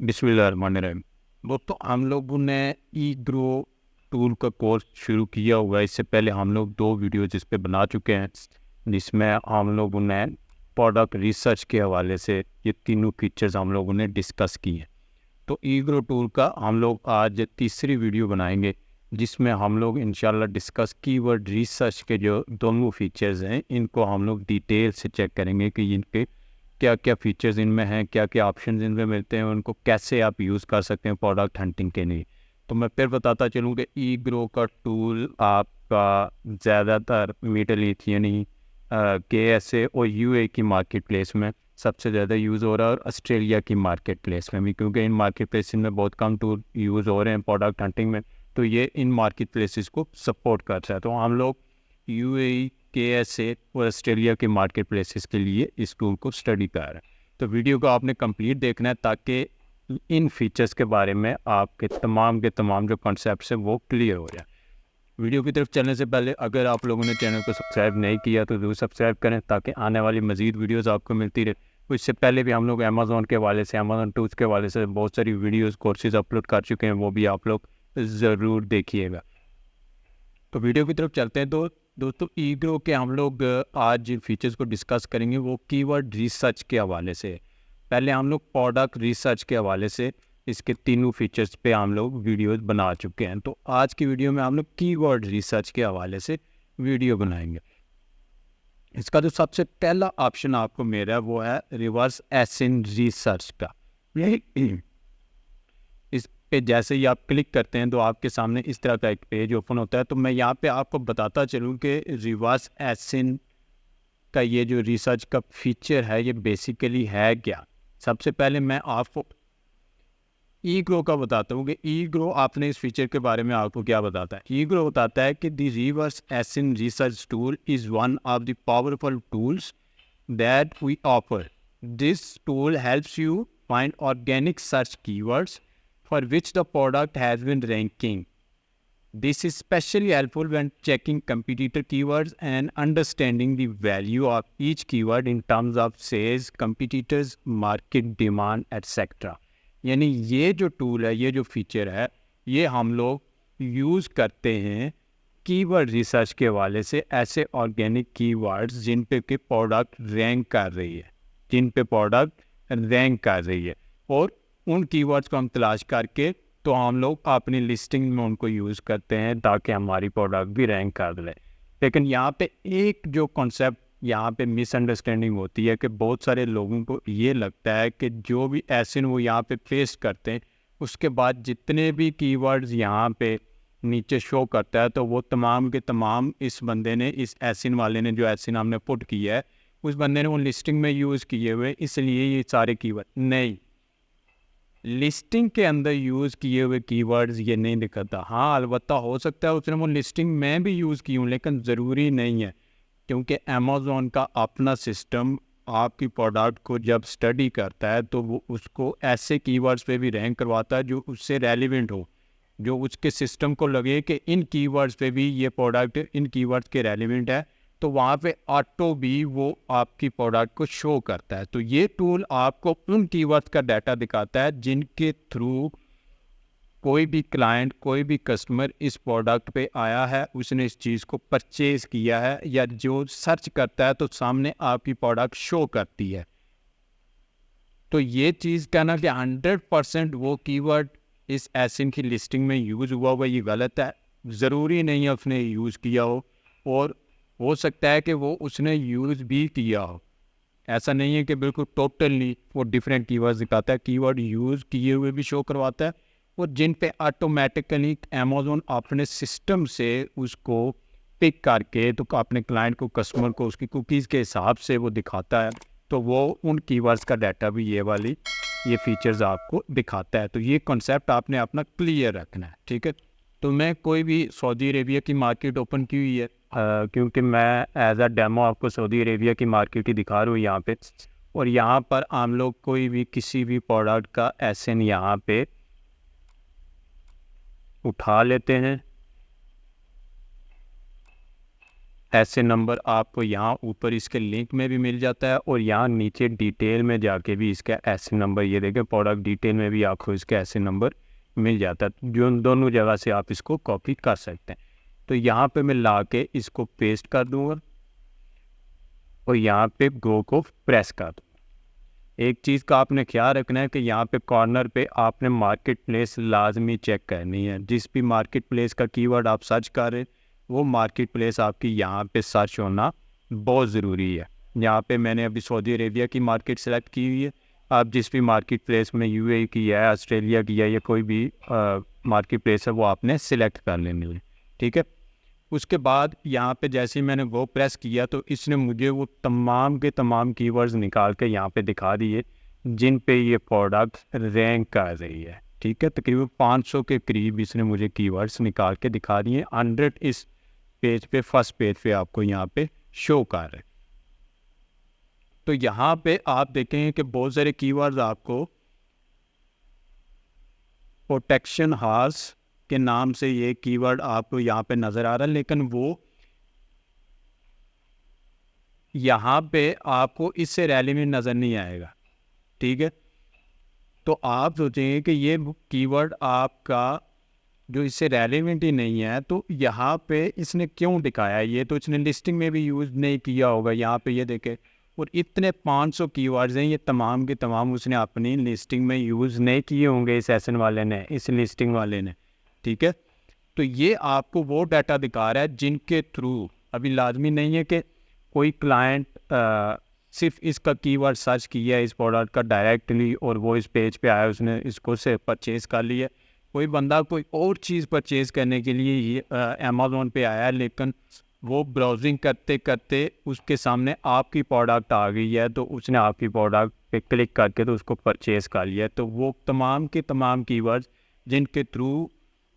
बिस्मिल्लाहिर्रहमानिर्रहीम। दोस्तों, हम लोगों ने ई ग्रो टूल का कोर्स शुरू किया हुआ है। इससे पहले हम लोग 2 वीडियो जिस पे बना चुके हैं, जिसमें हम लोगों ने प्रोडक्ट रिसर्च के हवाले से ये तीनों फीचर्स हम लोगों ने डिस्कस किए हैं। तो ई ग्रो टूल का हम लोग आज तीसरी वीडियो बनाएंगे, जिसमें हम लोग इंशाल्लाह डिस्कस कीवर्ड रिसर्च के जो दोनों फीचर्स हैं, इनको हम लोग डिटेल से चेक करेंगे कि इनके क्या क्या फीचर्स इनमें हैं, क्या क्या ऑप्शंस इनमें मिलते हैं, उनको कैसे आप यूज़ कर सकते हैं प्रोडक्ट हंटिंग के लिए। तो मैं फिर बताता चलूँ कि ई ग्रो का टूल आपका ज़्यादातर मिडल ईस्ट यानी KSA और UAE की मार्केट प्लेस में सबसे ज़्यादा यूज़ हो रहा है, और ऑस्ट्रेलिया की मार्केट प्लेस में भी, क्योंकि इन मार्केट प्लेस में बहुत कम टूल यूज़ हो रहे हैं प्रोडक्ट हंटिंग में, तो ये इन मार्केट प्लेसेस को सपोर्ट करता है। तो हम लोग UAE, KSA और ऑस्ट्रेलिया के मार्केट प्लेसेस के लिए इस टूल को स्टडी कर रहे हैं। तो वीडियो को आपने कंप्लीट देखना है ताकि इन फीचर्स के बारे में आपके तमाम जो कॉन्सेप्ट्स हैं वो क्लियर हो जाए। वीडियो की तरफ चलने से पहले अगर आप लोगों ने चैनल को सब्सक्राइब नहीं किया तो ज़रूर सब्सक्राइब करें ताकि आने वाली मज़ीद वीडियोस आपको मिलती रहे। तो इससे पहले भी हम लोग अमेज़ॉन के हवाले से, अमेज़ॉन टूल्स के हवाले से बहुत सारी वीडियोस कोर्सेज अपलोड कर चुके हैं, वो भी आप लोग ज़रूर देखिएगा। तो वीडियो की तरफ चलते हैं। तो दोस्तों, ई ग्रो के हम लोग आज जिन फीचर्स को डिस्कस करेंगे वो कीवर्ड रिसर्च के हवाले से। पहले हम लोग प्रोडक्ट रिसर्च के हवाले से इसके तीनों फीचर्स पे हम लोग वीडियोस बना चुके हैं। तो आज की वीडियो में हम लोग कीवर्ड रिसर्च के हवाले से वीडियो बनाएंगे। इसका जो सबसे पहला ऑप्शन आपको मेरा है वो है रिवर्स एसिन रिसर्च का। इस पे जैसे ही आप क्लिक करते हैं तो आपके सामने इस तरह का एक पेज ओपन होता है। तो मैं यहाँ पे आपको बताता चलूँ कि रिवर्स एसिन का ये जो रिसर्च का फीचर है ये बेसिकली है क्या। सबसे पहले मैं आपको ई ग्रो का बताता हूँ कि ई ग्रो आपने इस फीचर के बारे में आपको क्या बताता है। ई ग्रो बताता है कि the reverse ASIN research tool is one of the powerful tools that we offer. This tool helps you find organic search keywords for which the product has been ranking. This is especially helpful when checking competitor keywords and understanding the value of each keyword in terms of sales, competitors, market demand, etc. यानी ये जो tool है, ये जो feature है, ये हम लोग यूज़ करते हैं कीवर्ड रिसर्च के हवाले से ऐसे ऑर्गेनिक कीवर्ड्स जिन पे कि प्रोडक्ट रैंक कर रही है, और उन कीवर्ड्स को हम तलाश करके तो हम लोग अपनी लिस्टिंग में उनको यूज़ करते हैं ताकि हमारी प्रोडक्ट भी रैंक कर ले। लेकिन यहाँ पे एक जो कॉन्सेप्ट यहाँ पे मिसअंडरस्टैंडिंग होती है कि बहुत सारे लोगों को ये लगता है कि जो भी एसिन वो यहाँ पे पेस्ट करते हैं, उसके बाद जितने भी कीवर्ड्स यहाँ पे नीचे शो करता है तो वो तमाम के तमाम इस बंदे ने, इस एसिन वाले ने, जो एसिन हमने पुट किया है, उस बंदे ने वो लिस्टिंग में यूज़ किए हुए, इसलिए ये सारे कीवर्ड नहीं। लिस्टिंग के अंदर यूज़ किए हुए कीवर्ड्स ये नहीं दिखाता। हाँ, अलबत्ता हो सकता है उसने वो लिस्टिंग में भी यूज़ की हूँ, लेकिन ज़रूरी नहीं है, क्योंकि अमेज़ॉन का अपना सिस्टम आपकी प्रोडक्ट को जब स्टडी करता है तो वो उसको ऐसे कीवर्ड्स पे भी रैंक करवाता है जो उससे रेलिवेंट हो, जो उसके सिस्टम को लगे कि इन कीवर्ड्स पे भी ये प्रोडक्ट इन कीवर्ड्स के रेलिवेंट है, तो वहाँ पे ऑटो भी वो आपकी प्रोडक्ट को शो करता है। तो ये टूल आपको उन कीवर्ड्स का डाटा दिखाता है जिनके थ्रू कोई भी क्लाइंट, कोई भी कस्टमर इस प्रोडक्ट पे आया है, उसने इस चीज़ को परचेज़ किया है, या जो सर्च करता है तो सामने आपकी प्रोडक्ट शो करती है। तो ये चीज़ कहना कि 100% वो कीवर्ड इस एसिन की लिस्टिंग में यूज़ हुआ हुआ, ये गलत है। ज़रूरी नहीं है उसने यूज़ किया हो, और हो सकता है कि वो उसने यूज़ भी किया हो। ऐसा नहीं है कि बिल्कुल टोटली वो डिफरेंट कीवर्ड्स दिखाता है। कीवर्ड यूज़ किए हुए भी शो करवाता है, और जिन पे ऑटोमेटिकली अमेज़ॉन अपने सिस्टम से उसको पिक करके तो अपने क्लाइंट को, कस्टमर को उसकी कुकीज़ के हिसाब से वो दिखाता है। तो वो उन कीवर्ड्स का डाटा भी ये फीचर्स आपको दिखाता है। तो ये कॉन्सेप्ट आपने अपना क्लियर रखना है, ठीक है। तो मैं कोई भी सऊदी अरेबिया की मार्केट ओपन की हुई है, क्योंकि मैं एज अ डेमो आपको सऊदी अरेबिया की मार्केट ही दिखा रहा हूँ यहाँ पे। और यहाँ पर हम लोग कोई भी किसी भी प्रोडक्ट का एसएन यहाँ पे उठा लेते हैं, ऐसे नंबर आपको यहाँ ऊपर इसके लिंक में भी मिल जाता है और यहाँ नीचे डिटेल में जाके भी इसका ऐसे नंबर, ये देखें प्रोडक्ट डिटेल में भी आपको इसके ऐसे नंबर मिल जाता है, जो दोनों जगह से आप इसको कॉपी कर सकते हैं। तो यहाँ पे मैं ला के इसको पेस्ट कर दूँगा और यहाँ पे गो को प्रेस कर दूँगा। एक चीज़ का आपने ख्याल रखना है कि यहाँ पे कॉर्नर पे आपने मार्केट प्लेस लाजमी चेक करनी है। जिस भी मार्केट प्लेस का कीवर्ड आप सर्च कर रहे हैं वो मार्केट प्लेस आपकी यहाँ पे सर्च होना बहुत ज़रूरी है। यहाँ पे मैंने अभी सऊदी अरेबिया की मार्केट सेलेक्ट की हुई है। आप जिस भी मार्केट प्लेस में यूएई की है, ऑस्ट्रेलिया की है या कोई भी मार्केट प्लेस है वो आपने सिलेक्ट कर लेनी है, ठीक है। उसके बाद यहाँ पे जैसे ही मैंने वो प्रेस किया तो इसने मुझे वो तमाम के तमाम कीवर्ड्स निकाल के यहाँ पे दिखा दिए जिन पे ये प्रोडक्ट रैंक कर रही है, ठीक है। तकरीबन 500 के करीब इसने मुझे कीवर्ड्स निकाल के दिखा दिए। 100 इस पेज पे, फर्स्ट पेज पे आपको यहाँ पे शो कर रहे। तो यहाँ पे आप देखेंगे कि बहुत सारे कीवर्ड्स आपको प्रोटेक्शन हार्स के नाम से ये कीवर्ड आपको यहाँ पे नज़र आ रहा है, लेकिन वो यहाँ पे आपको इससे रेलेवेंट नज़र नहीं आएगा, ठीक है। तो आप सोचेंगे कि ये कीवर्ड आपका जो इससे रेलेवेंट ही नहीं है तो यहाँ पे इसने क्यों दिखाया है? ये तो इसने लिस्टिंग में भी यूज़ नहीं किया होगा। यहाँ पे ये देखें, और इतने 500 कीवर्ड्स हैं, ये तमाम के तमाम उसने अपनी लिस्टिंग में यूज़ नहीं किए होंगे इस सेशन वाले ने, इस लिस्टिंग वाले ने, ठीक है। तो ये आपको वो डाटा दिखा रहा है जिनके थ्रू अभी लाजमी नहीं है कि कोई क्लाइंट सिर्फ इसका कीवर्ड सर्च किया है इस प्रोडक्ट का डायरेक्टली और वो इस पेज पे आया, उसने इसको से परचेज़ कर लिया। कोई बंदा कोई और चीज़ परचेज़ करने के लिए ये अमेज़ॉन पे आया, लेकिन वो ब्राउजिंग करते करते उसके सामने आपकी प्रोडक्ट आ गई है तो उसने आपकी प्रोडक्ट पे क्लिक करके तो उसको परचेज़ कर लिया। तो वो तमाम के तमाम कीवर्ड्स जिनके थ्रू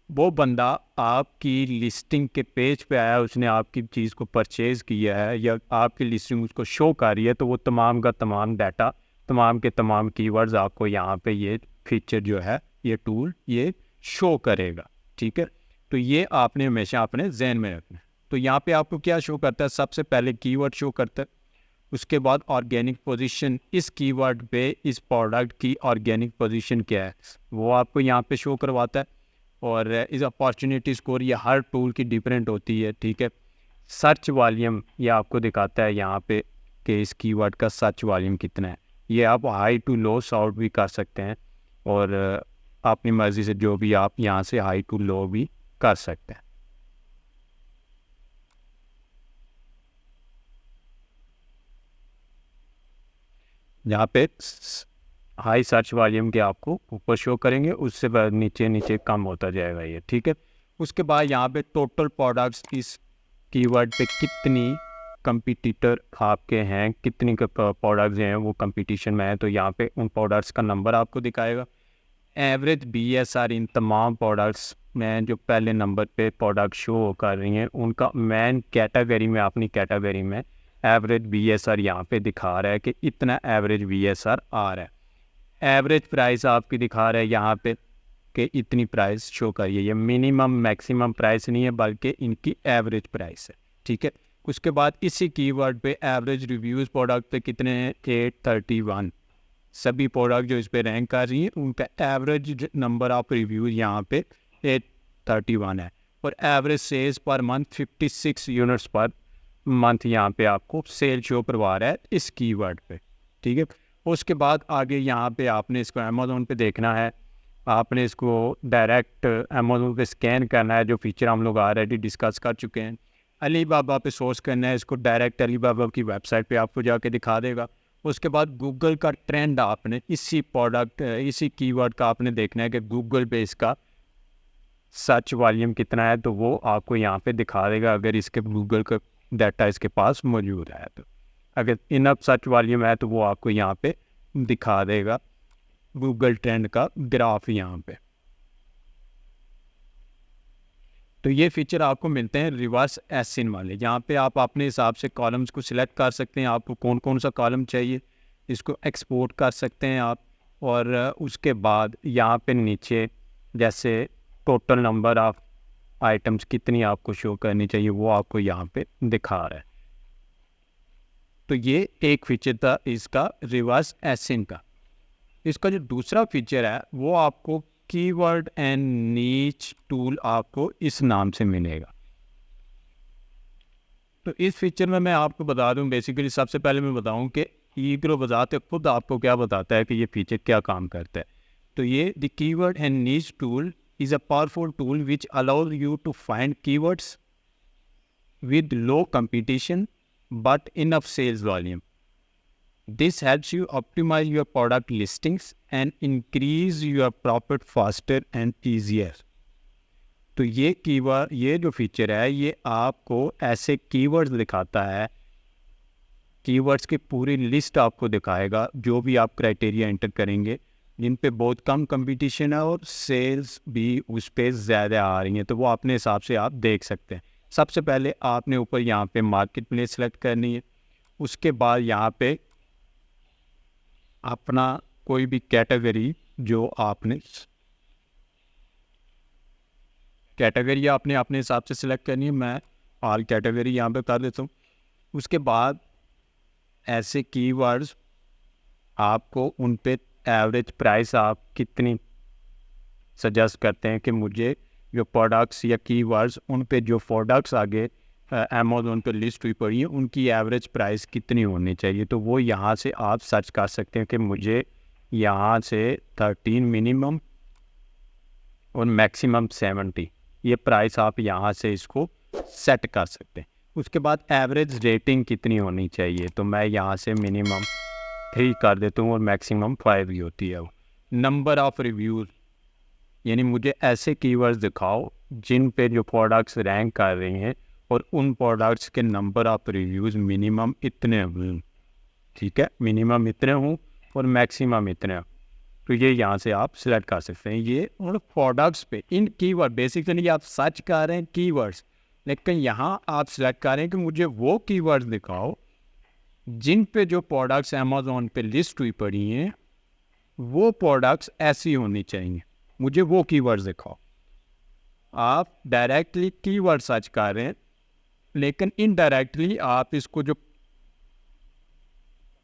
वो बंदा आपकी लिस्टिंग के पेज पे आया, उसने आपकी चीज़ को परचेज़ किया है या आपकी लिस्टिंग उसको शो कर रही है, तो वो तमाम का तमाम डाटा, तमाम के तमाम कीवर्ड्स आपको यहाँ पे ये फीचर जो है, ये टूल ये शो करेगा, ठीक है। तो ये आपने हमेशा अपने जहन में रखना है। तो यहाँ पे आपको क्या शो करता है? सबसे पहले कीवर्ड शो करता है, उसके बाद ऑर्गेनिक पोजीशन, इस कीवर्ड पे इस प्रोडक्ट की ऑर्गेनिक पोजीशन क्या है वो आपको यहाँ पे शो करवाता है। और इस अपॉर्चुनिटी स्कोर ये हर टूल की डिफरेंट होती है, ठीक है। सर्च वॉल्यूम ये आपको दिखाता है यहाँ पे कि इस कीवर्ड का सर्च वॉल्यूम कितना है। ये आप हाई टू लो सॉर्ट भी कर सकते हैं और अपनी मर्ज़ी से जो भी आप यहाँ से हाई टू लो भी कर सकते हैं। यहाँ पे हाई सर्च वॉल्यूम के आपको ऊपर शो करेंगे, उससे बाद नीचे नीचे कम होता जाएगा ये, ठीक है। उसके बाद यहाँ पे टोटल प्रोडक्ट्स इस कीवर्ड पे कितनी कंपटीटर आपके हैं, कितनी प्रोडक्ट्स हैं वो कंपटीशन में है, तो यहाँ पे उन प्रोडक्ट्स का नंबर आपको दिखाएगा। एवरेज BSR इन तमाम प्रोडक्ट्स में जो पहले नंबर पे प्रोडक्ट शो कर रही हैं उनका मेन कैटेगरी में, अपनी कैटेगरी में एवरेज BSR यहाँ पे दिखा रहा है कि इतना एवरेज BSR आ रहा है। एवरेज प्राइस आपकी दिखा रहा है यहाँ पे कि इतनी प्राइस शो करिए। ये मिनिमम मैक्सिमम प्राइस नहीं है बल्कि इनकी एवरेज प्राइस है, ठीक है। उसके बाद इसी कीवर्ड पे एवरेज रिव्यूज़ प्रोडक्ट पे कितने हैं? 831। सभी प्रोडक्ट जो इस पे रैंक कर रही हैं उनका एवरेज नंबर ऑफ रिव्यूज़ यहाँ पे 831 है। और average sales per month 56 units per month यहाँ पे आपको सेल शो करवा रहा है इस कीवर्ड पे, ठीक है। उसके बाद आगे यहाँ पे आपने इसको अमेज़ॉन पे देखना है, आपने इसको डायरेक्ट अमेज़ॉन पे स्कैन करना है, जो फीचर हम लोग ऑलरेडी डिस्कस कर चुके हैं। अलीबाबा पे सोर्स करना है, इसको डायरेक्ट अलीबाबा की वेबसाइट पे आपको जाके दिखा देगा। उसके बाद गूगल का ट्रेंड आपने इसी प्रोडक्ट, इसी कीवर्ड का आपने देखना है कि गूगल पे इसका सर्च वॉल्यूम कितना है, तो वो आपको यहाँ पे दिखा देगा अगर इसके गूगल का डाटा इसके पास मौजूद है। तो अगर इनफ सर्च वॉल्यूम है तो वो आपको यहाँ पे दिखा देगा गूगल ट्रेंड का ग्राफ यहाँ पे। तो ये फीचर आपको मिलते हैं रिवर्स एसिन वाले। यहाँ पे आप अपने हिसाब से कॉलम्स को सिलेक्ट कर सकते हैं, आपको कौन कौन सा कॉलम चाहिए, इसको एक्सपोर्ट कर सकते हैं आप। और उसके बाद यहाँ पे नीचे जैसे टोटल नंबर ऑफ आइटम्स कितनी आपको शो करनी चाहिए वो आपको यहाँ पे दिखा रहा है। तो ये एक फीचर था इसका रिवर्स एसिन का। इसका जो दूसरा फीचर है वो आपको कीवर्ड एंड नीच टूल आपको इस नाम से मिलेगा। तो इस फीचर में मैं आपको बता दूं, बेसिकली सबसे पहले मैं बताऊं कि ईग्रो बजाते खुद आपको क्या बताता है कि ये फीचर क्या काम करता है। तो ये the keyword and niche tool is a powerful tool which allows you to find keywords with low competition but enough sales volume. This helps you optimize your product listings and increase your profit faster and easier. तो ये keyword, ये जो feature है ये आपको ऐसे keywords दिखाता है, कीवर्ड्स की पूरी लिस्ट आपको दिखाएगा जो भी आप क्राइटेरिया एंटर करेंगे जिन पे बहुत कम कंपटीशन है और सेल्स भी उस पर ज़्यादा आ रही हैं, तो वो अपने हिसाब से आप देख सकते हैं। सबसे पहले आपने ऊपर यहाँ पे मार्केट प्लेस सेलेक्ट करनी है, उसके बाद यहाँ पे अपना कोई भी कैटेगरी जो आपने कैटेगरी आपने अपने हिसाब से सिलेक्ट करनी है। मैं ऑल कैटेगरी यहाँ पे कर देता हूँ। उसके बाद ऐसे कीवर्ड्स आपको उन पे एवरेज प्राइस आप कितनी सजेस्ट करते हैं कि मुझे जो प्रोडक्ट्स या कीवर्ड्स उन पे जो प्रोडक्ट्स आगे अमेज़न पे लिस्ट हुई पड़ी है उनकी एवरेज प्राइस कितनी होनी चाहिए, तो वो यहाँ से आप सर्च कर सकते हैं कि मुझे यहाँ से 13 मिनिमम और मैक्सिमम 70 ये प्राइस आप यहाँ से इसको सेट कर सकते हैं। उसके बाद एवरेज रेटिंग कितनी होनी चाहिए, तो मैं यहाँ से मिनिमम 3 कर देता हूँ और मैक्सिमम 5 ही होती है। नंबर ऑफ़ रिव्यूज़, यानी मुझे ऐसे कीवर्ड्स दिखाओ जिन पे जो प्रोडक्ट्स रैंक कर रहे हैं और उन प्रोडक्ट्स के नंबर ऑफ़ रिव्यूज़ मिनिमम इतने हों, ठीक है, मिनिमम इतने हों और मैक्सिमम इतने हों। तो ये यहाँ से आप सिलेक्ट कर सकते हैं। ये उन प्रोडक्ट्स पे इन कीवर्ड, बेसिकली आप सर्च कर रहे हैं कीवर्ड्स, लेकिन यहाँ आप सिलेक्ट कर रहे हैं कि मुझे वो कीवर्ड्स दिखाओ जिन पे जो प्रोडक्ट्स अमेज़न पे लिस्ट हुई पड़ी हैं वो प्रोडक्ट्स ऐसी होनी चाहिए, मुझे वो कीवर्ड्स दिखाओ। आप डायरेक्टली कीवर्ड सर्च कर रहे हैं लेकिन इनडायरेक्टली आप इसको जो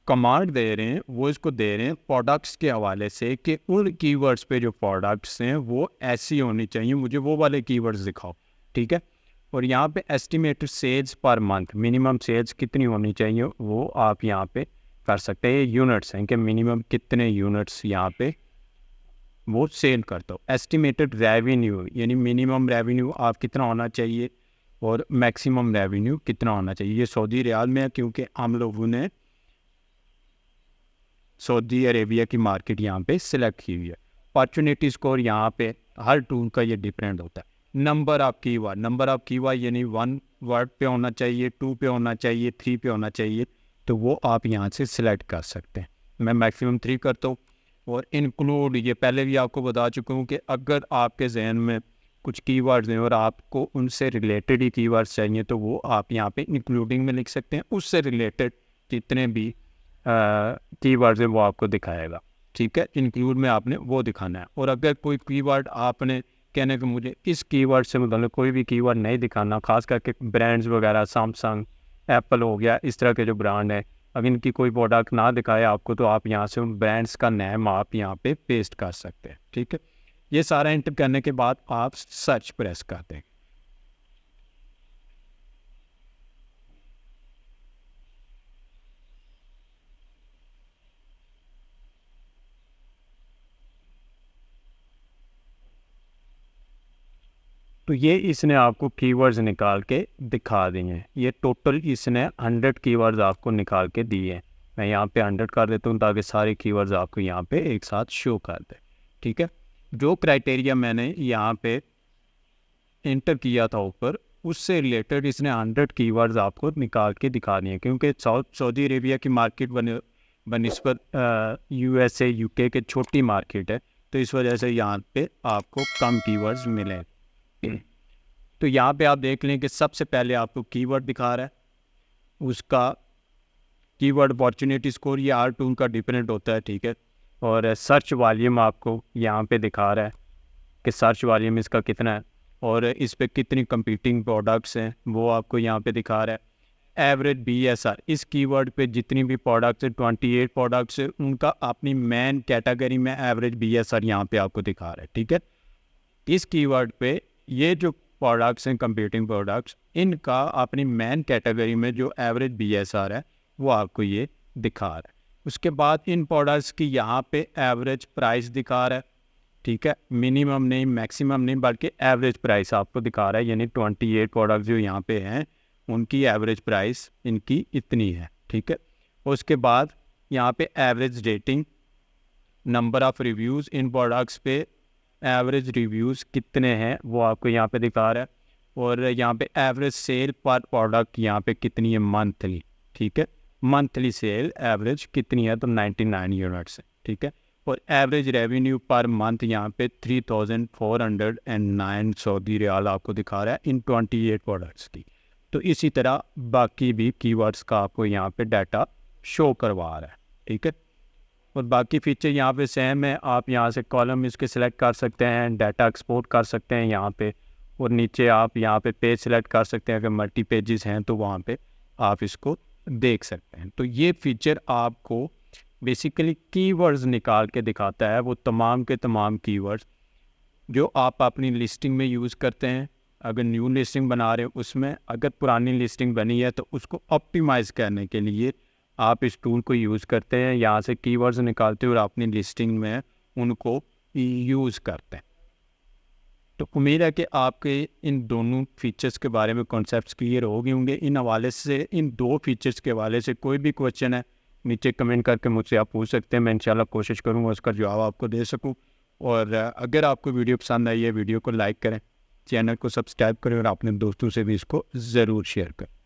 कमांड दे रहे हैं वो इसको दे रहे हैं प्रोडक्ट्स के हवाले से कि उन कीवर्ड्स पे जो प्रोडक्ट्स हैं वो ऐसी होनी चाहिए, मुझे वो वाले कीवर्ड्स दिखाओ, ठीक है। और यहाँ पे estimated sales per month, minimum sales कितनी होनी चाहिए वो आप यहाँ पे कर सकते हैं। यूनिट्स हैं कि मिनिमम कितने यूनिट्स यहाँ पे वो सेल करता हो। एस्टिमेटेड रेवेन्यू, यानी मिनिमम रेवेन्यू आप कितना होना चाहिए और मैक्सिमम रेवेन्यू कितना होना चाहिए। ये सऊदी रियाल में है क्योंकि हम लोगों ने सऊदी अरेबिया की मार्केट यहाँ पे सिलेक्ट की हुई है। अपॉर्चुनिटी स्कोर यहाँ पे हर टूल का ये डिफरेंट होता है। Number of keyword, number of keyword यानी 1 वर्ड पे होना चाहिए, 2 पे होना चाहिए, 3 पे होना चाहिए, तो वो आप यहाँ से सिलेक्ट कर सकते हैं। मैं मैक्सिमम 3 करता हूँ। और इंक्लूड, ये पहले भी आपको बता चुका हूँ कि अगर आपके जहन में कुछ कीवर्ड्स हैं और आपको उनसे रिलेटेड ही कीवर्ड्स चाहिए तो वो आप यहाँ पे इंक्लूडिंग में लिख सकते हैं। उससे रिलेटेड जितने भी कीवर्ड्स हैं वो आपको दिखाएगा, ठीक है। इंक्लूड में आपने वो दिखाना है। और अगर कोई कीवर्ड आपने कहने को मुझे इस कीवर्ड से मतलब कोई भी कीवर्ड नहीं दिखाना, खास करके ब्रांड्स वगैरह सैमसंग, एप्पल हो गया, इस तरह के जो ब्रांड है, अगर इनकी कोई प्रोडक्ट ना दिखाए आपको तो आप यहाँ से उन ब्रांड्स का नेम आप यहाँ पे पेस्ट कर सकते हैं, ठीक है। ये सारा एंटर करने के बाद आप सर्च प्रेस करते हैं। तो ये इसने आपको कीवर्ड्स निकाल के दिखा दिए हैं। ये टोटल इसने 100 कीवर्ड्स आपको निकाल के दिए हैं। मैं यहाँ पे 100 कर देता हूँ ताकि सारे कीवर्ड्स आपको यहाँ पे एक साथ शो कर दे, ठीक है। जो क्राइटेरिया मैंने यहाँ पे एंटर किया था ऊपर, उससे रिलेटेड इसने 100 कीवर्ड्स आपको निकाल के दिखा दिए हैं। क्योंकि सऊदी अरेबिया की मार्केट बनिस्बत USA UK के छोटी मार्केट है, तो इस वजह से यहाँ पे आपको कम कीवर्ड्स मिले। तो यहाँ पे आप देख लें कि सबसे पहले आपको कीवर्ड दिखा रहा है, उसका कीवर्ड अपॉर्चुनिटी स्कोर ये हर टूल का डिफरेंट होता है, ठीक है। और सर्च वॉल्यूम आपको यहाँ पे दिखा रहा है कि सर्च वॉल्यूम इसका कितना है। और इस पे कितनी कंपीटिंग प्रोडक्ट्स हैं वो आपको यहाँ पे दिखा रहा है। एवरेज BSR, इस कीवर्ड पे जितनी भी प्रोडक्ट्स है 28 प्रोडक्ट्स है, उनका अपनी मेन कैटेगरी में एवरेज BSR यहाँ पे आपको दिखा रहा है। ठीक है, इस कीवर्ड पे ये जो प्रोडक्ट्स हैं कंप्यूटिंग प्रोडक्ट्स, इनका अपनी मेन कैटेगरी में जो एवरेज BSR है वो आपको ये दिखा रहा है। उसके बाद इन प्रोडक्ट्स की यहाँ पे एवरेज प्राइस दिखा रहा है। ठीक है, मिनिमम नहीं मैक्सिमम नहीं बल्कि एवरेज प्राइस आपको दिखा रहा है, यानी 28 प्रोडक्ट्स जो यहाँ पे हैं उनकी एवरेज प्राइस इनकी इतनी है। ठीक है, उसके बाद यहाँ पे average rating, number of reviews, in products पे एवरेज रिव्यूज़ कितने हैं वो आपको यहाँ पे दिखा रहा है। और यहाँ पे एवरेज सेल पर प्रोडक्ट यहाँ पे कितनी है मंथली। ठीक है, मंथली सेल एवरेज कितनी है तो 99 यूनिट्स है। ठीक है, और एवरेज रेवेन्यू पर मंथ यहाँ पे 3409 सऊदी रियाल आपको दिखा रहा है इन 28 प्रोडक्ट्स की। तो इसी तरह बाकी भी कीवर्ड्स का आपको यहाँ पे डाटा शो करवा रहा है। ठीक है, और बाकी फीचर यहाँ पे सेम है। आप यहाँ से कॉलम इसके सिलेक्ट कर सकते हैं, डाटा एक्सपोर्ट कर सकते हैं यहाँ पे, और नीचे आप यहाँ पे पेज सिलेक्ट कर सकते हैं। अगर मल्टी पेजेस हैं तो वहाँ पे आप इसको देख सकते हैं। तो ये फीचर आपको बेसिकली कीवर्ड्स निकाल के दिखाता है, वो तमाम के तमाम कीवर्ड्स जो आप अपनी लिस्टिंग में यूज़ करते हैं। अगर न्यू लिस्टिंग बना रहे हो उसमें, अगर पुरानी लिस्टिंग बनी है तो उसको ऑप्टिमाइज़ करने के लिए आप इस टूल को यूज़ करते हैं। यहाँ से कीवर्ड्स निकालते हैं और अपनी लिस्टिंग में उनको यूज़ करते हैं। तो उम्मीद है कि आपके इन दोनों फीचर्स के बारे में कॉन्सेप्ट्स क्लियर हो गए होंगे। इन हवाले से, इन दो फीचर्स के हवाले से कोई भी क्वेश्चन है नीचे कमेंट करके मुझसे आप पूछ सकते हैं। मैं इंशाल्लाह कोशिश करूँगा उसका जवाब आपको दे सकूँ। और अगर आपको वीडियो पसंद आई है वीडियो को लाइक करें, चैनल को सब्सक्राइब करें और अपने दोस्तों से भी इसको ज़रूर शेयर करें।